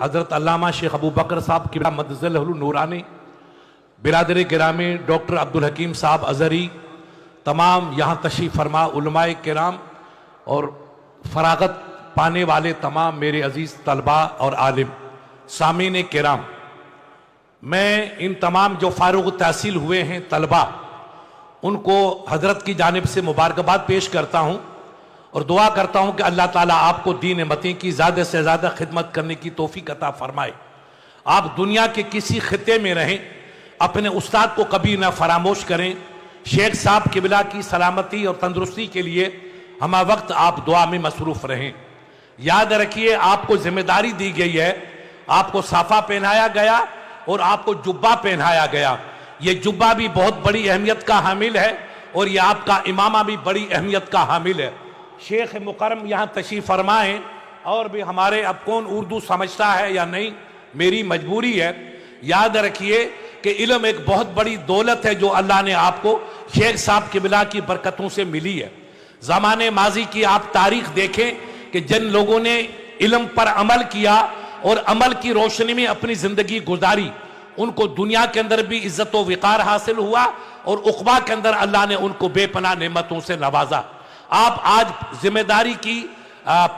حضرت علامہ شیخ ابو بکر صاحب کی مدظلہ نورانی، برادر گرامی ڈاکٹر عبدالحکیم صاحب ازہری، تمام یہاں تشریف فرما علماء کرام اور فراغت پانے والے تمام میرے عزیز طلباء اور عالم سامعین کرام، میں ان تمام جو فارغ التحصیل ہوئے ہیں طلباء، ان کو حضرت کی جانب سے مبارکباد پیش کرتا ہوں اور دعا کرتا ہوں کہ اللہ تعالیٰ آپ کو دین متین کی زیادہ سے زیادہ خدمت کرنے کی توفیق عطا فرمائے۔ آپ دنیا کے کسی خطے میں رہیں، اپنے استاد کو کبھی نہ فراموش کریں۔ شیخ صاحب قبلہ کی سلامتی اور تندرستی کے لیے ہمہ وقت آپ دعا میں مصروف رہیں۔ یاد رکھیے، آپ کو ذمہ داری دی گئی ہے، آپ کو صافہ پہنایا گیا اور آپ کو جبہ پہنایا گیا۔ یہ جبہ بھی بہت بڑی اہمیت کا حامل ہے اور یہ آپ کا امامہ بھی بڑی اہمیت کا حامل ہے۔ شیخ مکرم یہاں تشریف فرمائیں، اور بھی ہمارے اب کون اردو سمجھتا ہے یا نہیں، میری مجبوری ہے۔ یاد رکھیے کہ علم ایک بہت بڑی دولت ہے جو اللہ نے آپ کو شیخ صاحب قبلہ کی برکتوں سے ملی ہے۔ زمانے ماضی کی آپ تاریخ دیکھیں کہ جن لوگوں نے علم پر عمل کیا اور عمل کی روشنی میں اپنی زندگی گزاری، ان کو دنیا کے اندر بھی عزت و وقار حاصل ہوا اور عقبہ کے اندر اللہ نے ان کو بے پناہ نعمتوں سے نوازا۔ آپ آج ذمہ داری کی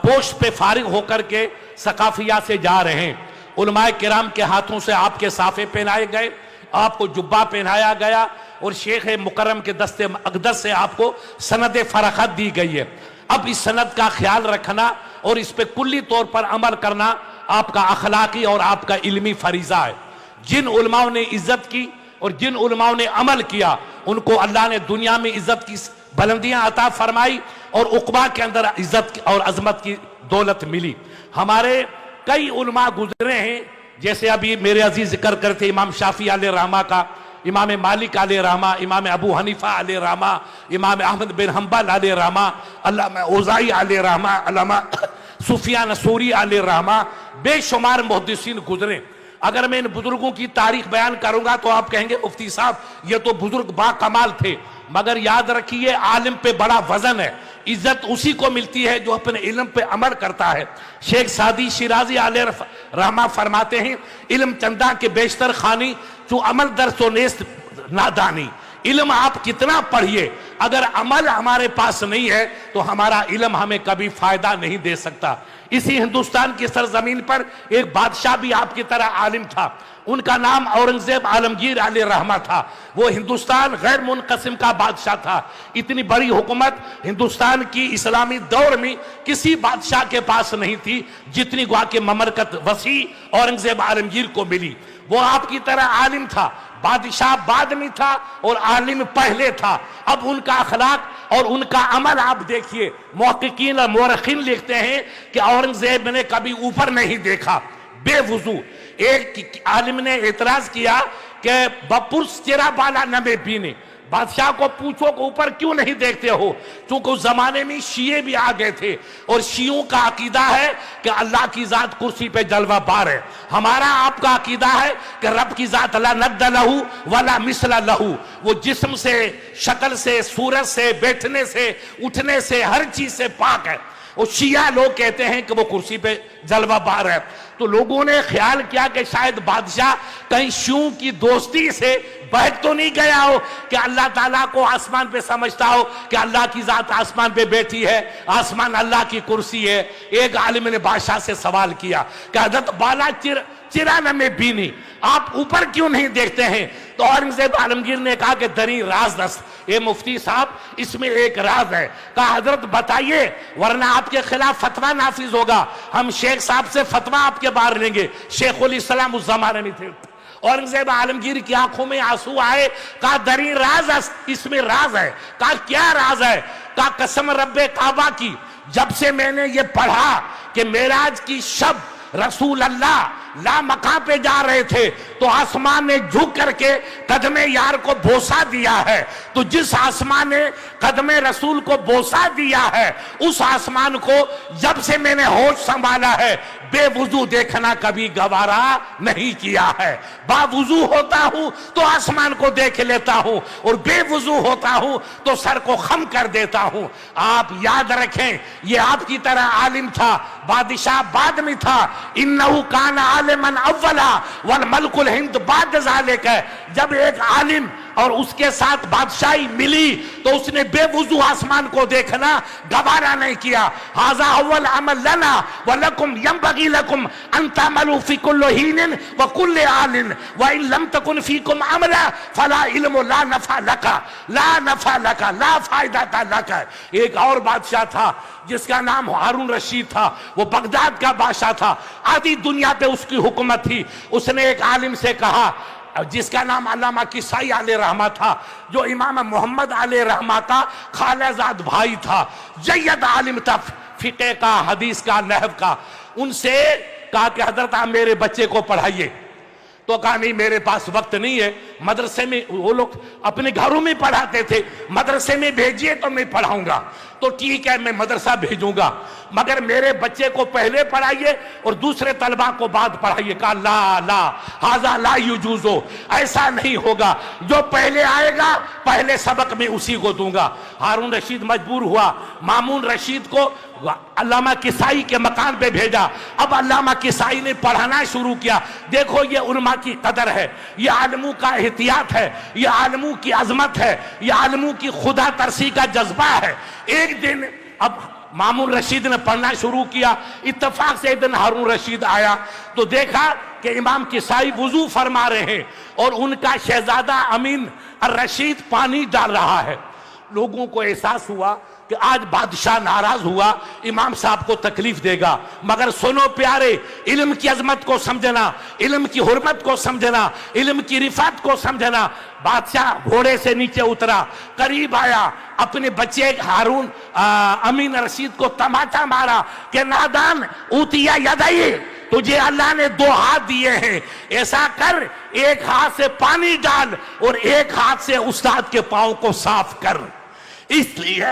پوسٹ پہ فارغ ہو کر کے ثقافیہ سے جا رہے ہیں۔ علماء کرام کے ہاتھوں سے آپ کے صافے پہنائے گئے، آپ کو جبہ پہنایا گیا اور شیخ مکرم کے دست اقدس سے آپ کو سند فرخت دی گئی ہے۔ اب اس سند کا خیال رکھنا اور اس پہ کلی طور پر عمل کرنا آپ کا اخلاقی اور آپ کا علمی فریضہ ہے۔ جن علماء نے عزت کی اور جن علماء نے عمل کیا، ان کو اللہ نے دنیا میں عزت کی بلندیاں عطا فرمائی اور عقبہ کے اندر عزت اور عظمت کی دولت ملی۔ ہمارے کئی علماء گزرے ہیں، جیسے ابھی میرے عزیز ذکر کرتے امام شافعی علیہ رحمہ کا، امام مالک علیہ رحمہ، امام ابو حنیفہ علیہ رحمہ، امام احمد بن حنبل علیہ رحمہ، علامہ اوزاعی علیہ رحمہ، علامہ سفیان ثوری علیہ رحمہ، بے شمار محدثین گزرے۔ اگر میں ان بزرگوں کی تاریخ بیان کروں گا تو آپ کہیں گے مفتی صاحب یہ تو بزرگ با کمال تھے، مگر یاد رکھیے عالم پہ بڑا وزن ہے۔ عزت اسی کو ملتی ہے جو اپنے علم پہ عمل کرتا ہے۔ شیخ سعدی شیرازی علیہ رحمہ فرماتے ہیں، علم چندہ کے بیشتر خانی جو عمل در سو نیست نادانی۔ علم آپ کتنا پڑھیے، اگر عمل ہمارے پاس نہیں ہے تو ہمارا علم ہمیں کبھی فائدہ نہیں دے سکتا۔ اسی ہندوستان کی سرزمین پر ایک بادشاہ بھی آپ کی طرح عالم تھا، ان کا نام اورنگزیب عالمگیر علیہ رحمہ تھا۔ وہ ہندوستان غیر منقسم کا بادشاہ تھا۔ اتنی بڑی حکومت ہندوستان کی اسلامی دور میں کسی بادشاہ کے پاس نہیں تھی جتنی گوا کہ مملکت وسیع اورنگزیب عالمگیر کو ملی۔ وہ آپ کی طرح عالم تھا، بادشاہ بعد میں تھا اور عالم پہلے تھا۔ اب ان کا اخلاق اور ان کا عمل آپ دیکھیے، محققین اور مورخین لکھتے ہیں کہ اورنگزیب نے کبھی اوپر نہیں دیکھا، بے وضو۔ ایک عالم نے اعتراض کیا کہ بپرس چرا بالا نمے بینے، بادشاہ کو پوچھو کہ اوپر کیوں نہیں دیکھتے ہو؟ چونکہ اس زمانے میں شیعہ بھی آگئے تھے اور شیعوں کا عقیدہ ہے کہ اللہ کی ذات کرسی پہ جلوہ بار ہے۔ ہمارا آپ کا عقیدہ ہے کہ رب کی ذات لا ند لہو ولا مثل لہو، وہ جسم سے، شکل سے، صورت سے، بیٹھنے سے، اٹھنے سے، ہر چیز سے پاک ہے۔ اور شیعہ لوگ کہتے ہیں کہ وہ کرسی پہ جلوہ بار ہے۔ تو لوگوں نے خیال کیا کہ شاید بادشاہ کہیں شیعوں کی دوستی سے بہک تو نہیں گیا ہو کہ اللہ تعالیٰ کو آسمان پہ سمجھتا ہو کہ اللہ کی ذات آسمان پہ بیٹھی ہے، آسمان اللہ کی کرسی ہے۔ ایک عالم نے بادشاہ سے سوال کیا کہ حضرت بالا چرانہ میں بینی، آپ اوپر کیوں نہیں دیکھتے ہیں؟ تو اورنگزیب عالمگیر نے کہا کہ دری راز دست، اے مفتی صاحب اس میں ایک راز ہے۔ کہا حضرت بتائیے ورنہ آپ کے خلاف فتویٰ نافذ ہوگا، ہم شیخ صاحب سے فتویٰ آپ کے بار لیں گے۔ شیخ الاسلام اس زمانے میں تھے۔ اورنگزیب عالمگیر کی آنکھوں میں آنسو آئے، کہا دری راز است، اس میں راز ہے۔ کہا کیا راز ہے؟ کہا قسم رب کعبہ کی، جب سے میں نے یہ پڑھا کہ معراج کی شب رسول اللہ لا مقام پہ جا رہے تھے تو آسمان نے جھک کر کے قدم یار کو بوسا دیا ہے، تو جس آسمان نے قدم رسول کو بوسا دیا ہے اس آسمان کو جب سے میں نے ہوش سنبھالا ہے بے وضو دیکھنا کبھی گوارا نہیں کیا ہے. باوضو ہوتا ہوں تو آسمان کو دیکھ لیتا ہوں اور بے وضو ہوتا ہوں تو سر کو خم کر دیتا ہوں. آپ یاد رکھیں یہ آپ کی طرح عالم تھا, بادشاہ بعد میں تھا. انہو کان عالما اولا والملک الہند بعد ذالک. جب ایک عالم اور اس کے ساتھ بادشاہی ملی تو اس نے بے وضو آسمان کو دیکھنا گوارا نہیں کیا. ھذا اول عمل لنا ولکم ینبغی لکم ان تعملوا فی کل حین وکل آل وان لم تکن فیکم عملا فلا علم لا نفع لک لا نفع لک لا فائدہ لک. ایک اور بادشاہ تھا جس کا نام ہارون رشید تھا, وہ بغداد کا بادشاہ تھا, آدھی دنیا پہ اس کی حکومت تھی. اس نے ایک عالم سے کہا جس کا نام علامہ کسائی علیہ رحمہ تھا, جو امام محمد علیہ رحمہ کا خالہ زاد بھائی تھا, جید عالم تھا فقہ کا, حدیث کا, نحو کا. ان سے کہا کہ حضرت آپ میرے بچے کو پڑھائیے. تو کہا نہیں میرے پاس وقت نہیں ہے, مدرسے میں وہ لوگ اپنے گھروں میں پڑھاتے تھے, مدرسے میں بھیجیے تو میں پڑھاؤں گا. تو ٹھیک ہے میں مدرسہ بھیجوں گا, مگر میرے بچے کو پہلے پڑھائیے اور دوسرے طلبہ کو بعد پڑھائیے. کہا لا لا ھذا لا یجوز, ایسا نہیں ہوگا, جو پہلے آئے گا پہلے سبق میں اسی کو دوں گا. ہارون رشید مجبور ہوا, مامون رشید کو علامہ کسائی کے مکان پہ بھیجا. اب علامہ کسائی نے پڑھانا شروع کیا. دیکھو یہ علماء کی قدر ہے, یہ عالموں کا احتیاط ہے, یہ عالموں کی عظمت ہے, یہ عالموں کی خدا ترسی کا جذبہ ہے. ایک دن اب مامون رشید نے پڑھنا شروع کیا. اتفاق سے ایک دن ہارون رشید آیا تو دیکھا کہ امام کسائی وضو فرما رہے ہیں اور ان کا شہزادہ امین الرشید پانی ڈال رہا ہے. لوگوں کو احساس ہوا کہ آج بادشاہ ناراض ہوا, امام صاحب کو تکلیف دے گا. مگر سنو پیارے, علم کی عظمت کو سمجھنا, علم کی حرمت کو سمجھنا, علم کی رفعت کو سمجھنا. بادشاہ گھوڑے سے نیچے اترا, قریب آیا, اپنے بچے ہارون امین رشید کو تماچا مارا کہ نادان اوتیا یدئی, تجھے اللہ نے 2 ہاتھ دیے ہیں, ایسا کر ایک ہاتھ سے پانی ڈال اور ایک ہاتھ سے استاد کے پاؤں کو صاف کر. اس لیے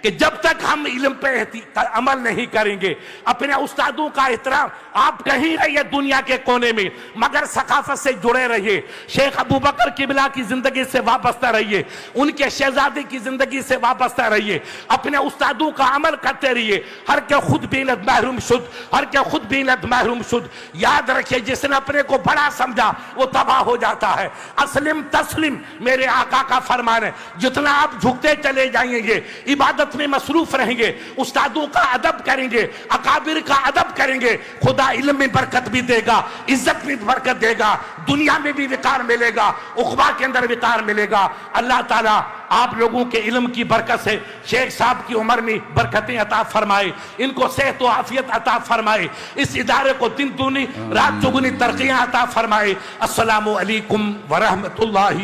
کہ جب تک ہم علم پہ عمل نہیں کریں گے, اپنے استادوں کا احترام, آپ کہیں رہیے دنیا کے کونے میں مگر ثقافت سے جڑے رہیے. شیخ ابوبکر قبلہ کی زندگی سے وابستہ رہیے, ان کے شہزادے کی زندگی سے وابستہ رہیے, اپنے استادوں کا عمل کرتے رہیے. ہر کے خود بینت محروم شد, ہر کے خود بینت محروم شد. یاد رکھیے جس نے اپنے کو بڑا سمجھا وہ تباہ ہو جاتا ہے. اسلم تسلم میرے آقا کا فرمان ہے. جتنا آپ جھکتے چلے جائیں گے, عبادت میں مصروف رہیں گے, استادوں کا ادب کریں گے, اکابر کا ادب کریں گے, خدا علم میں برکت بھی دے گا, عزت میں برکت دے گا, دنیا میں بھی وقار ملے گا, عقبہ کے اندر وقار ملے گا. اللہ تعالیٰ آپ لوگوں کے علم کی برکت سے شیخ صاحب کی عمر میں برکتیں عطا فرمائے, ان کو صحت و عافیت عطا فرمائے, اس ادارے کو دن دونی رات چگنی ترقیاں عطا فرمائے. السلام علیکم ورحمۃ اللہ.